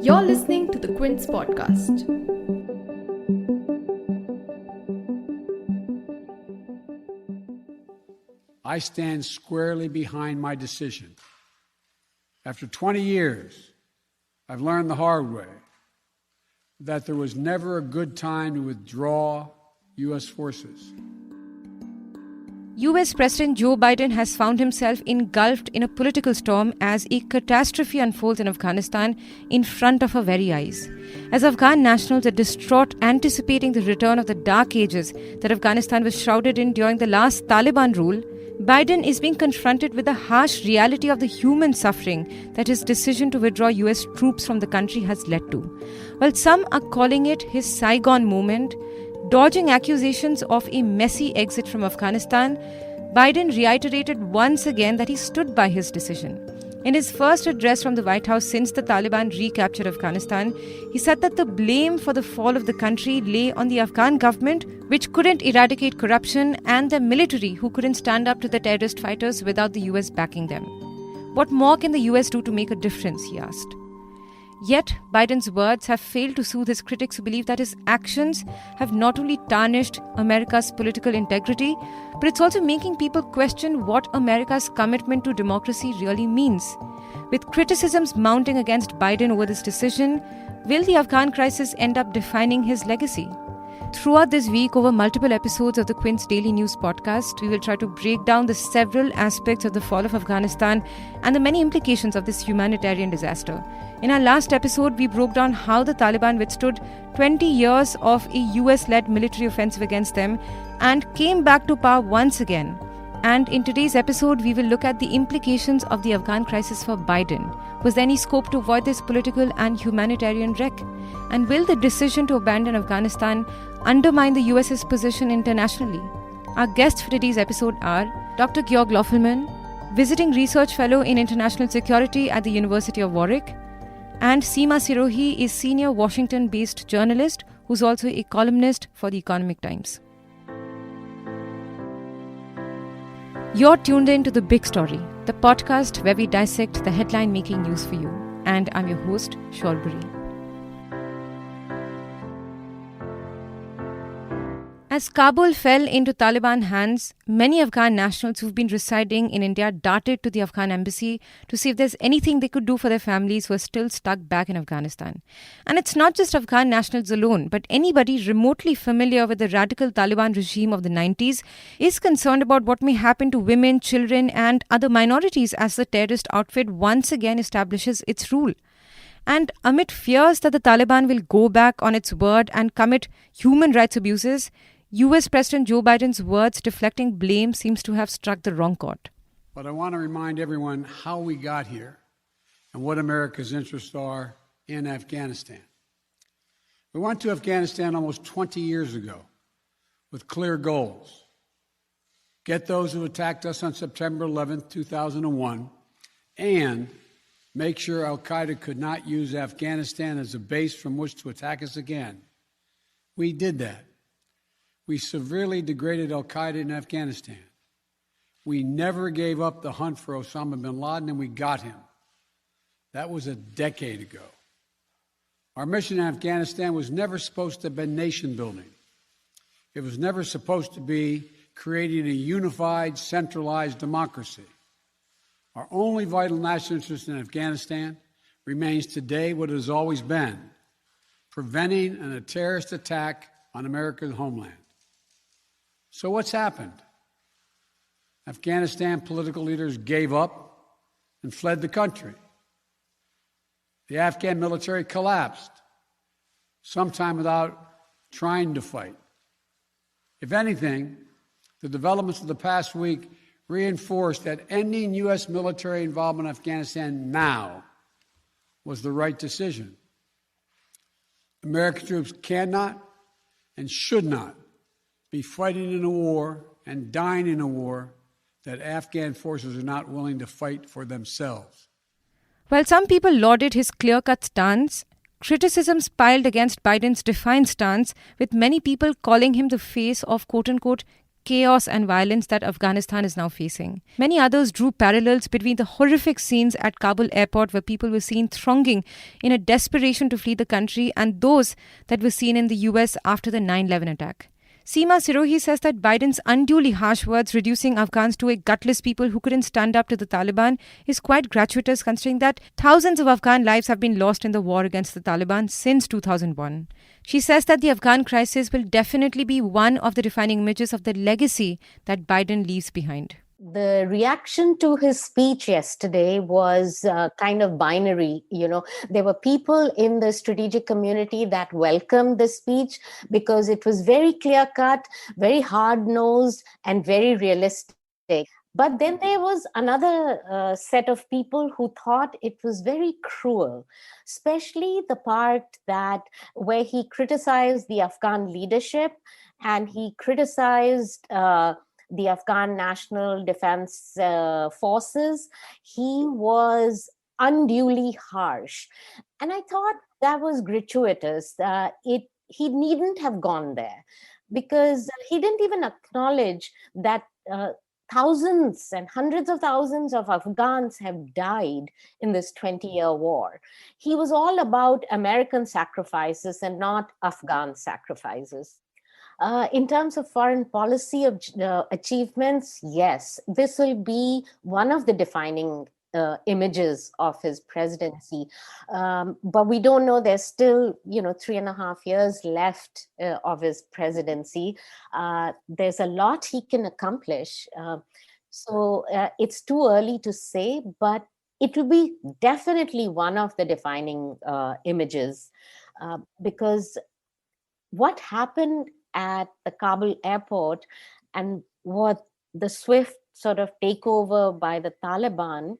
You're listening to the Quint's podcast. I stand squarely behind my decision. After 20 years, I've learned the hard way that there was never a good time to withdraw U.S. forces. US President Joe Biden has found himself engulfed in a political storm as a catastrophe unfolds in Afghanistan in front of our very eyes. As Afghan nationals are distraught, anticipating the return of the dark ages that Afghanistan was shrouded in during the last Taliban rule, Biden is being confronted with the harsh reality of the human suffering that his decision to withdraw US troops from the country has led to. While some are calling it his Saigon moment, dodging accusations of a messy exit from Afghanistan, Biden reiterated once again that he stood by his decision. In his first address from the White House since the Taliban recaptured Afghanistan, he said that the blame for the fall of the country lay on the Afghan government, which couldn't eradicate corruption, and the military, who couldn't stand up to the terrorist fighters without the US backing them. What more can the US do to make a difference, he asked. Yet, Biden's words have failed to soothe his critics who believe that his actions have not only tarnished America's political integrity, but it's also making people question what America's commitment to democracy really means. With criticisms mounting against Biden over this decision, will the Afghan crisis end up defining his legacy? Throughout this week, over multiple episodes of the Quint's Daily News podcast, we will try to break down the several aspects of the fall of Afghanistan and the many implications of this humanitarian disaster. In our last episode, we broke down how the Taliban withstood 20 years of a US-led military offensive against them and came back to power once again. And in today's episode, we will look at the implications of the Afghan crisis for Biden. Was there any scope to avoid this political and humanitarian wreck? And will the decision to abandon Afghanistan undermine the US's position internationally? Our guests for today's episode are Dr. Georg Loffelman, visiting research fellow in international security at the University of Warwick, and Seema Sirohi is senior Washington-based journalist who's also a columnist for the Economic Times. You're tuned in to The Big Story, the podcast where we dissect the headline-making news for you. And I'm your host, Shorbury. As Kabul fell into Taliban hands, many Afghan nationals who've been residing in India darted to the Afghan embassy to see if there's anything they could do for their families who are still stuck back in Afghanistan. And it's not just Afghan nationals alone, but anybody remotely familiar with the radical Taliban regime of the 90s is concerned about what may happen to women, children, and other minorities as the terrorist outfit once again establishes its rule. And amid fears that the Taliban will go back on its word and commit human rights abuses, US President Joe Biden's words deflecting blame seems to have struck the wrong chord. But I want to remind everyone how we got here and what America's interests are in Afghanistan. We went to Afghanistan almost 20 years ago with clear goals. Get those who attacked us on September 11th, 2001, and make sure al-Qaeda could not use Afghanistan as a base from which to attack us again. We did that. We severely degraded al-Qaeda in Afghanistan. We never gave up the hunt for Osama bin Laden, and we got him. That was a decade ago. Our mission in Afghanistan was never supposed to have been nation building. It was never supposed to be creating a unified, centralized democracy. Our only vital national interest in Afghanistan remains today what it has always been: preventing a terrorist attack on America's homeland. So what's happened? Afghanistan political leaders gave up and fled the country. The Afghan military collapsed, sometime without trying to fight. If anything, the developments of the past week reinforced that ending U.S. military involvement in Afghanistan now was the right decision. American troops cannot and should not be fighting in a war and dying in a war that Afghan forces are not willing to fight for themselves. While some people lauded his clear-cut stance, criticisms piled against Biden's defiant stance, with many people calling him the face of quote-unquote chaos and violence that Afghanistan is now facing. Many others drew parallels between the horrific scenes at Kabul airport where people were seen thronging in a desperation to flee the country and those that were seen in the US after the 9/11 attack. Seema Sirohi says that Biden's unduly harsh words reducing Afghans to a gutless people who couldn't stand up to the Taliban is quite gratuitous considering that thousands of Afghan lives have been lost in the war against the Taliban since 2001. She says that the Afghan crisis will definitely be one of the defining images of the legacy that Biden leaves behind. The reaction to his speech yesterday was kind of binary. There were people in the strategic community that welcomed the speech because it was very clear-cut, very hard-nosed, and very realistic. But then there was another set of people who thought it was very cruel, especially the part where he criticized the Afghan leadership and he criticized the Afghan National Defense Forces. He was unduly harsh. And I thought that was gratuitous. He needn't have gone there because he didn't even acknowledge that thousands and hundreds of thousands of Afghans have died in this 20-year war. He was all about American sacrifices and not Afghan sacrifices. In terms of foreign policy achievements, yes, this will be one of the defining images of his presidency. But we don't know, there's still, 3.5 years left of his presidency. There's a lot he can accomplish. So it's too early to say, but it will be definitely one of the defining images because what happened at the Kabul airport and what the swift sort of takeover by the Taliban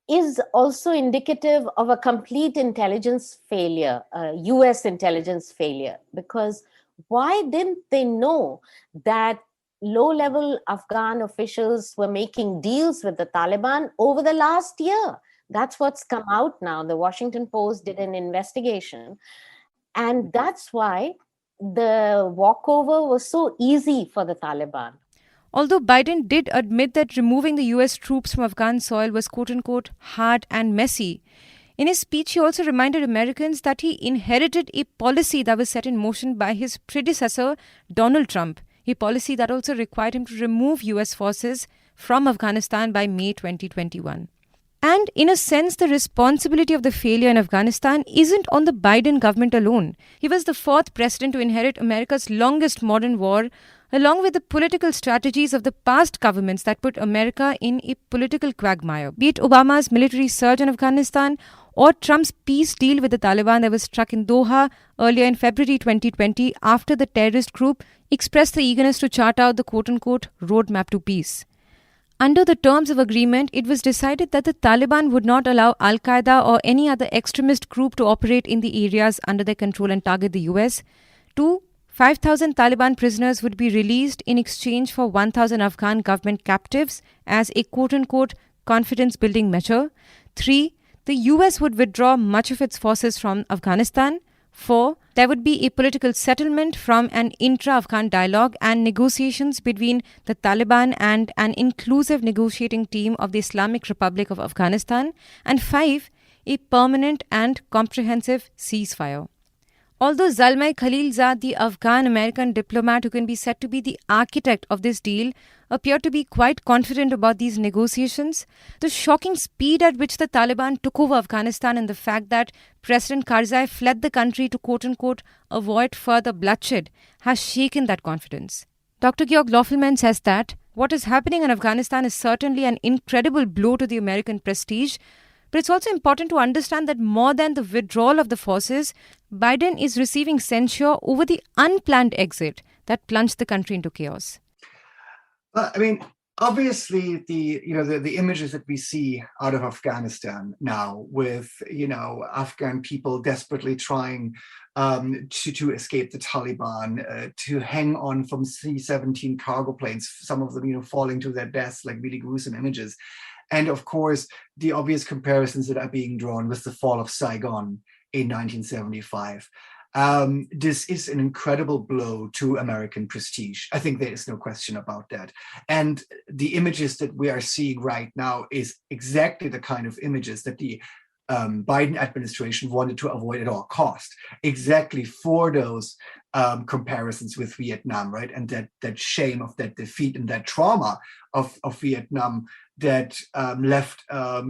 is also indicative of a complete intelligence failure, US intelligence failure, because why didn't they know that low-level Afghan officials were making deals with the Taliban over the last year? That's what's come out now. The Washington Post did an investigation. And that's why the walkover was so easy for the Taliban. Although Biden did admit that removing the US troops from Afghan soil was quote-unquote hard and messy, in his speech he also reminded Americans that he inherited a policy that was set in motion by his predecessor, Donald Trump, a policy that also required him to remove US forces from Afghanistan by May 2021. And in a sense, the responsibility of the failure in Afghanistan isn't on the Biden government alone. He was the fourth president to inherit America's longest modern war, along with the political strategies of the past governments that put America in a political quagmire. Be it Obama's military surge in Afghanistan or Trump's peace deal with the Taliban that was struck in Doha earlier in February 2020 after the terrorist group expressed the eagerness to chart out the quote-unquote roadmap to peace. Under the terms of agreement, it was decided that the Taliban would not allow Al-Qaeda or any other extremist group to operate in the areas under their control and target the US. 2. 5,000 Taliban prisoners would be released in exchange for 1,000 Afghan government captives as a quote-unquote confidence-building measure. 3. The US would withdraw much of its forces from Afghanistan. 4. There would be a political settlement from an intra-Afghan dialogue and negotiations between the Taliban and an inclusive negotiating team of the Islamic Republic of Afghanistan. And 5. A permanent and comprehensive ceasefire. Although Zalmay Khalilzad, the Afghan-American diplomat who can be said to be the architect of this deal, appeared to be quite confident about these negotiations, the shocking speed at which the Taliban took over Afghanistan and the fact that President Karzai fled the country to quote-unquote avoid further bloodshed has shaken that confidence. Dr. Georg Laufelman says that what is happening in Afghanistan is certainly an incredible blow to the American prestige, but it's also important to understand that more than the withdrawal of the forces, Biden is receiving censure over the unplanned exit that plunged the country into chaos. Obviously, the images that we see out of Afghanistan now, with Afghan people desperately trying to escape the Taliban, to hang on from C-17 cargo planes, some of them falling to their deaths, like really gruesome images. And of course, the obvious comparisons that are being drawn with the fall of Saigon in 1975. This is an incredible blow to American prestige. I think there is no question about that. And the images that we are seeing right now is exactly the kind of images that the Biden administration wanted to avoid at all cost, exactly for those comparisons with Vietnam, right? And that shame of that defeat and that trauma of Vietnam that left, a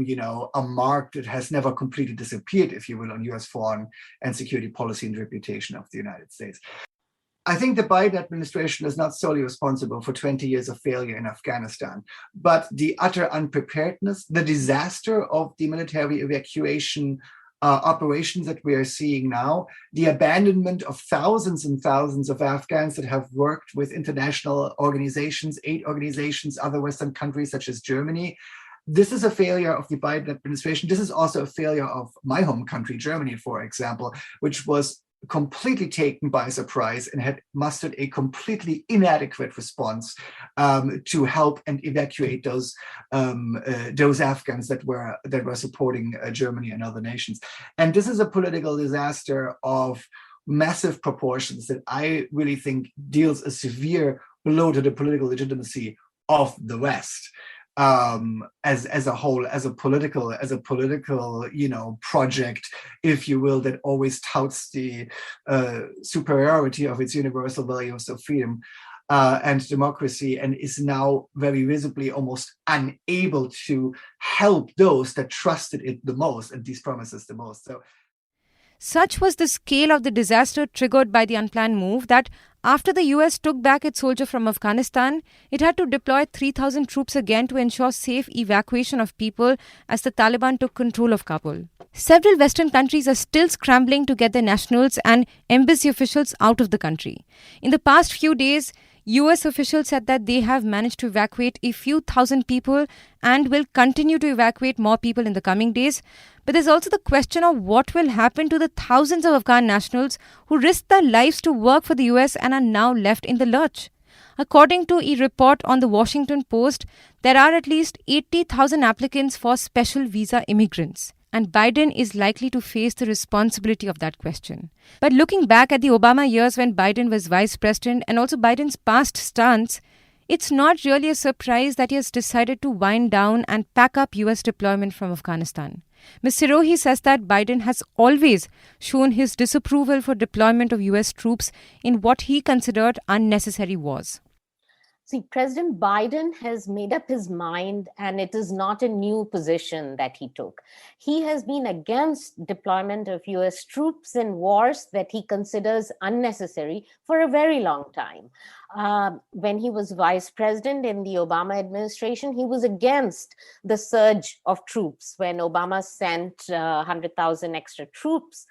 mark that has never completely disappeared, if you will, on US foreign and security policy and reputation of the United States. I think the Biden administration is not solely responsible for 20 years of failure in Afghanistan, but the utter unpreparedness, the disaster of the military evacuation operations that we are seeing now, the abandonment of thousands and thousands of Afghans that have worked with international organizations, aid organizations, other Western countries such as Germany. This is a failure of the Biden administration. This is also a failure of my home country, Germany, for example, which was completely taken by surprise and had mustered a completely inadequate response to help and evacuate those Afghans that were supporting Germany and other nations. And this is a political disaster of massive proportions that I really think deals a severe blow to the political legitimacy of the West. As a whole, as a political, project, if you will, that always touts the superiority of its universal values of freedom and democracy, and is now very visibly almost unable to help those that trusted it the most and these promises the most. So, such was the scale of the disaster triggered by the unplanned move that after the US took back its soldier from Afghanistan, it had to deploy 3,000 troops again to ensure safe evacuation of people as the Taliban took control of Kabul. Several Western countries are still scrambling to get their nationals and embassy officials out of the country. In the past few days, US officials said that they have managed to evacuate a few thousand people and will continue to evacuate more people in the coming days. But there's also the question of what will happen to the thousands of Afghan nationals who risked their lives to work for the US and are now left in the lurch. According to a report on the Washington Post, there are at least 80,000 applicants for special visa immigrants. And Biden is likely to face the responsibility of that question. But looking back at the Obama years when Biden was vice president and also Biden's past stance, it's not really a surprise that he has decided to wind down and pack up US deployment from Afghanistan. Ms. Sirohi says that Biden has always shown his disapproval for deployment of US troops in what he considered unnecessary wars. See, President Biden has made up his mind, and it is not a new position that he took. He has been against deployment of US troops in wars that he considers unnecessary for a very long time. When he was vice president in the Obama administration, he was against the surge of troops when Obama sent 100,000 extra troops.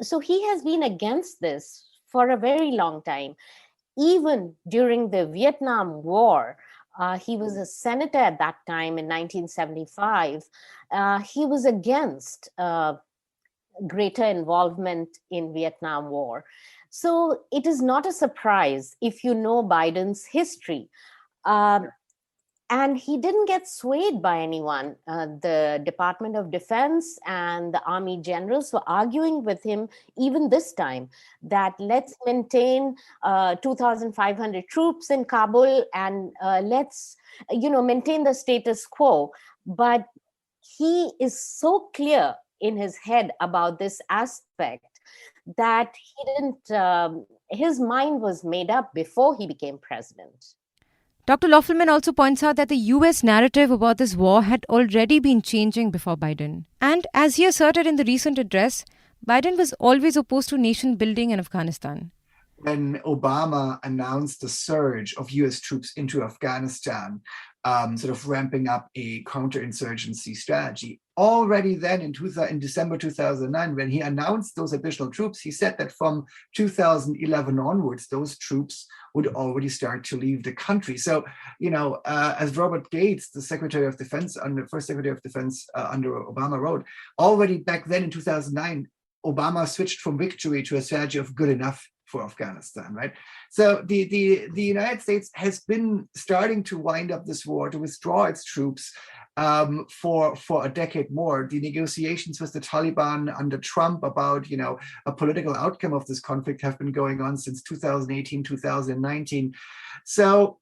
So he has been against this for a very long time. Even during the Vietnam War, he was a senator at that time in 1975. He was against greater involvement in Vietnam War. So it is not a surprise if you know Biden's history. And he didn't get swayed by anyone. The Department of Defense and the Army generals were arguing with him even this time that let's maintain 2,500 troops in Kabul and let's, maintain the status quo. But he is so clear in his head about this aspect that he didn't, his mind was made up before he became president. Dr. Loffelman also points out that the US narrative about this war had already been changing before Biden. And as he asserted in the recent address, Biden was always opposed to nation building in Afghanistan. When Obama announced the surge of US troops into Afghanistan, sort of ramping up a counterinsurgency strategy, already then in December 2009, when he announced those additional troops, he said that from 2011 onwards, those troops would already start to leave the country. So, as Robert Gates, the Secretary of Defense, first Secretary of Defense under Obama wrote, already back then in 2009, Obama switched from victory to a strategy of good enough for Afghanistan, right? So the United States has been starting to wind up this war, to withdraw its troops for a decade more. The negotiations with the Taliban under Trump about, a political outcome of this conflict have been going on since 2018, 2019. So,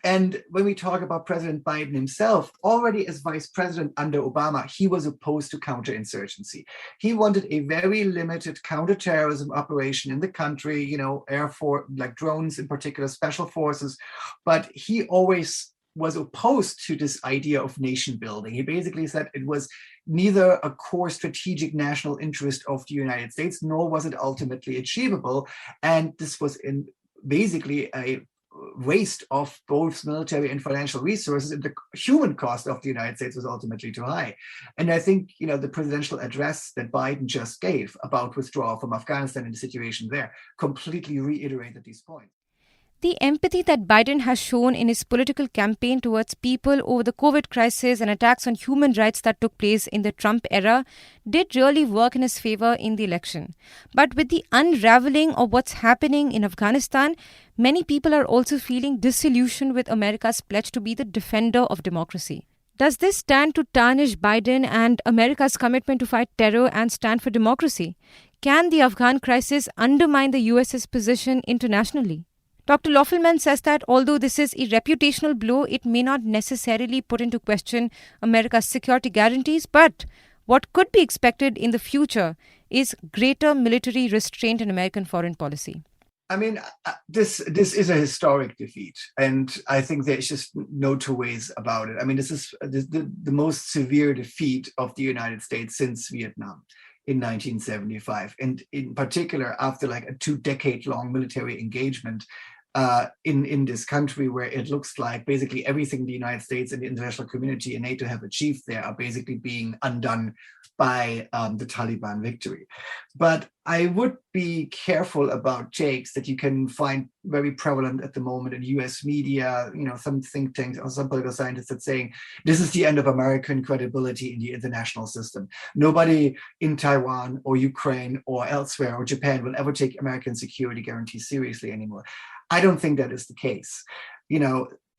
and when we talk about President Biden himself, already as vice president under Obama, he was opposed to counterinsurgency. He wanted a very limited counterterrorism operation in the country, air force, like drones in particular, special forces. But he always was opposed to this idea of nation building. He basically said it was neither a core strategic national interest of the United States, nor was it ultimately achievable. And this was basically a waste of both military and financial resources, and the human cost of the United States was ultimately too high. And I think, the presidential address that Biden just gave about withdrawal from Afghanistan and the situation there completely reiterated these points. The empathy that Biden has shown in his political campaign towards people over the COVID crisis and attacks on human rights that took place in the Trump era did really work in his favor in the election. But with the unraveling of what's happening in Afghanistan, many people are also feeling disillusioned with America's pledge to be the defender of democracy. Does this stand to tarnish Biden and America's commitment to fight terror and stand for democracy? Can the Afghan crisis undermine the US's position internationally? Dr. Loffelman says that although this is a reputational blow, it may not necessarily put into question America's security guarantees, but what could be expected in the future is greater military restraint in American foreign policy. I mean, this is a historic defeat, and I think there's just no two ways about it. I mean, this is the most severe defeat of the United States since Vietnam in 1975, and in particular after like a 2-decade-long military engagement in this country, where it looks like basically everything the United States and the international community and NATO have achieved there are basically being undone by the Taliban victory. But I would be careful about takes that you can find very prevalent at the moment in US media, some think tanks or some political scientists that saying this is the end of American credibility in the international system. Nobody in Taiwan or Ukraine or elsewhere or Japan will ever take American security guarantees seriously anymore. I don't think that is the case.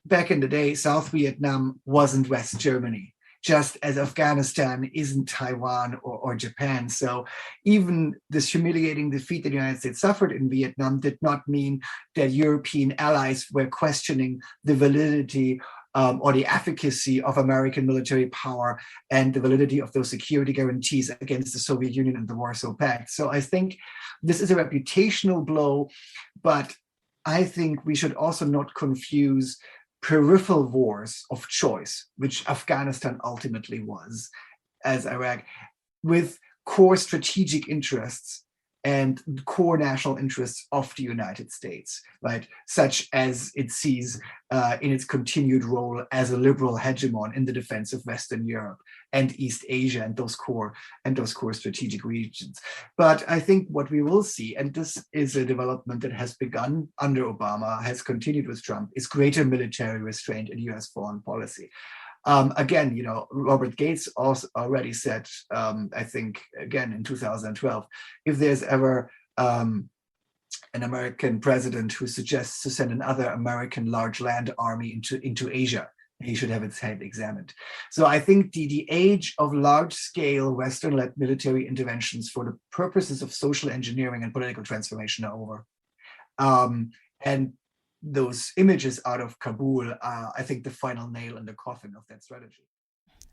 Back in the day, South Vietnam wasn't West Germany, just as Afghanistan isn't Taiwan or Japan. So even this humiliating defeat that the United States suffered in Vietnam did not mean that European allies were questioning the validity or the efficacy of American military power and the validity of those security guarantees against the Soviet Union and the Warsaw Pact. So I think this is a reputational blow, but I think we should also not confuse peripheral wars of choice, which Afghanistan ultimately was, as Iraq, with core strategic interests and core national interests of the United States, right? Such as it sees in its continued role as a liberal hegemon in the defense of Western Europe and East Asia and those core strategic regions. But I think what we will see, and this is a development that has begun under Obama, has continued with Trump, is greater military restraint in US foreign policy. Again, Robert Gates also already said, I think, again, in 2012, if there's ever an American president who suggests to send another American large land army into Asia, he should have its head examined. So I think the age of large-scale Western-led military interventions for the purposes of social engineering and political transformation are over. And those images out of Kabul are, I think, the final nail in the coffin of that strategy.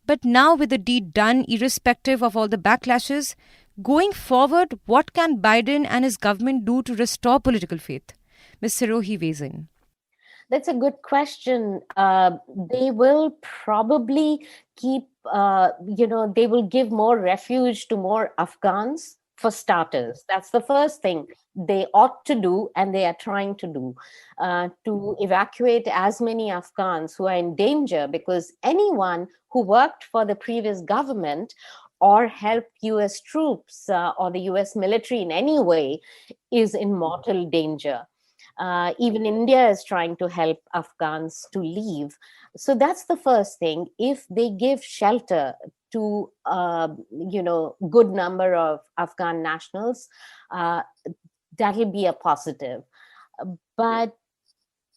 But now with the deed done, irrespective of all the backlashes, going forward, what can Biden and his government do to restore political faith? Ms. Sirohi weighs in. That's a good question. They will probably keep, they will give more refuge to more Afghans, for starters. That's the first thing they ought to do, and they are trying to do, to evacuate as many Afghans who are in danger, because anyone who worked for the previous government or helped US troops or the US military in any way is in mortal danger. Even India is trying to help Afghans to leave. So that's the first thing. If they give shelter to, good number of Afghan nationals, that'll be a positive. But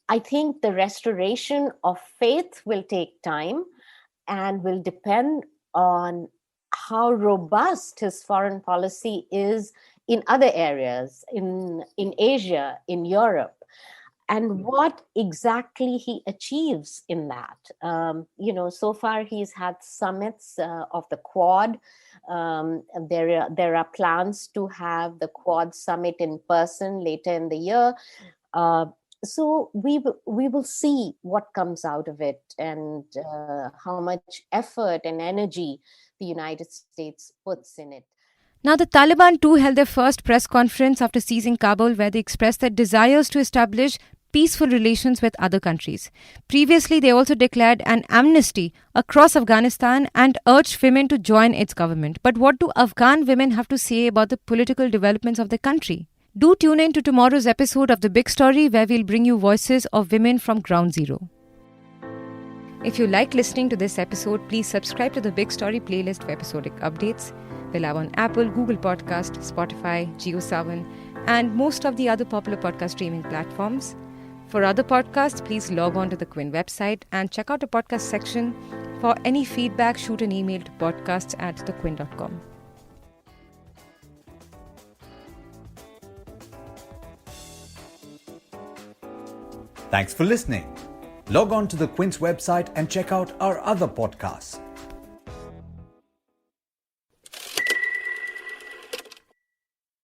I think the restoration of faith will take time and will depend on how robust his foreign policy is in other areas, in Asia, in Europe, and what exactly he achieves in that. So far he's had summits of the Quad. There are plans to have the Quad summit in person later in the year. So we will see what comes out of it, and how much effort and energy the United States puts in it. Now, the Taliban too held their first press conference after seizing Kabul, where they expressed their desires to establish peaceful relations with other countries. Previously, they also declared an amnesty across Afghanistan and urged women to join its government. But what do Afghan women have to say about the political developments of their country? Do tune in to tomorrow's episode of The Big Story, where we'll bring you voices of women from ground zero. If you like listening to this episode, please subscribe to the Big Story playlist for episodic updates. We're live on Apple, Google Podcast, Spotify, JioSaavn, and most of the other popular podcast streaming platforms. For other podcasts, please log on to the Quint website and check out the podcast section. For any feedback, shoot an email to podcasts@thequint.com. Thanks for listening. Log on to the Quint's website and check out our other podcasts.